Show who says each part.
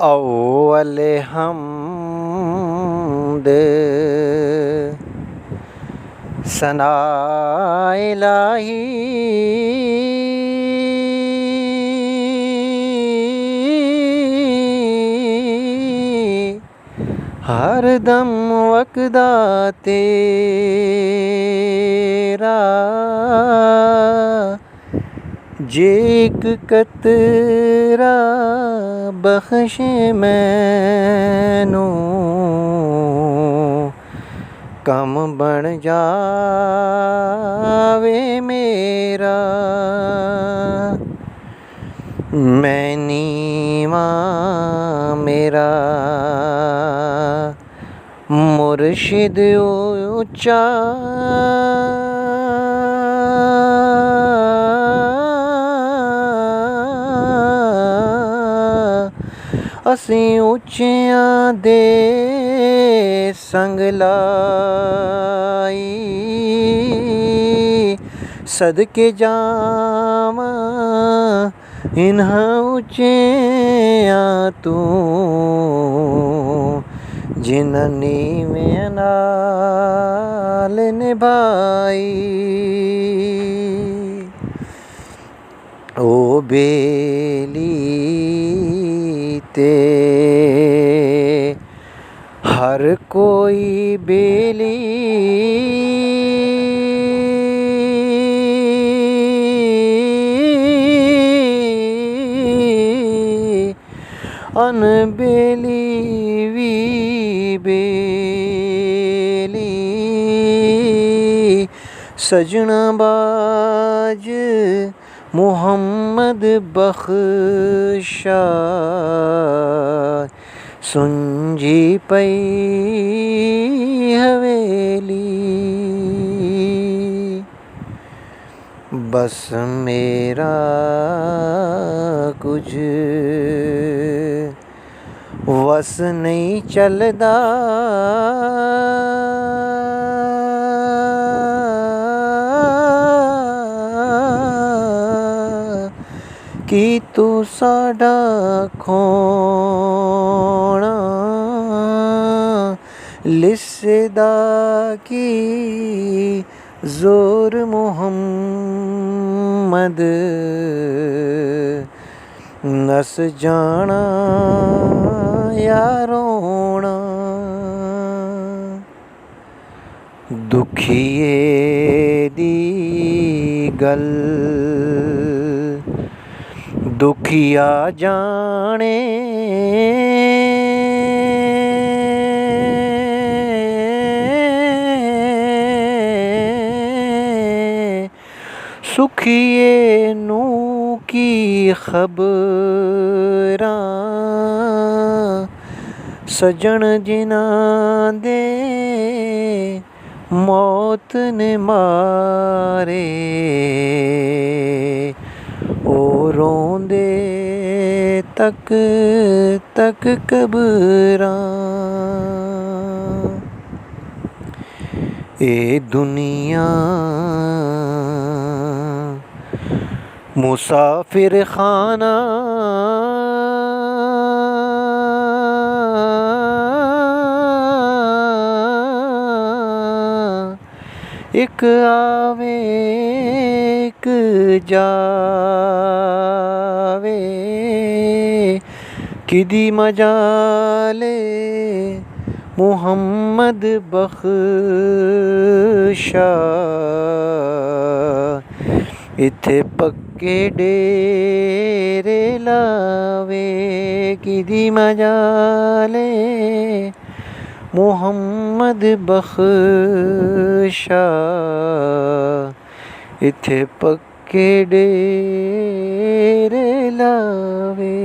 Speaker 1: औल हमद सना इलाही हर दम वक़दा तेरा जेक कतरा बख्श मैनू कम बन जावे मेरा। मैं नीवा मेरा मुर्शिद ऊंचा असी उच्चियां दे संग लाई सदके जावां इन्हां उच्चियां तू जिन्हां नीवियां नाल निभाई। ओ बेली ते हर कोई बेली अनबेली भी बेली सजना बाज मुहम्मद बख्शा सुंजी पई हवेली। बस मेरा कुछ वस नहीं चलदा कि तू साडा खोना लिसदा की जोर मुहम्मद नस जाना यारोना। दुखिए दी गल दुखिया जाने सुखिए नू की खबरां सजन जिन्हां दे मौत ने मारे ओ रोंदे तक तक कबरां। ए दुनिया मुसाफिर खाना एक आवे एक जावे किदी मजाले मुहम्मद बख्शा इत्थे पक्के डेरे लावे किदी मजाले मुहम्मद बख्शा इत्थे पक्के डेरे लावे।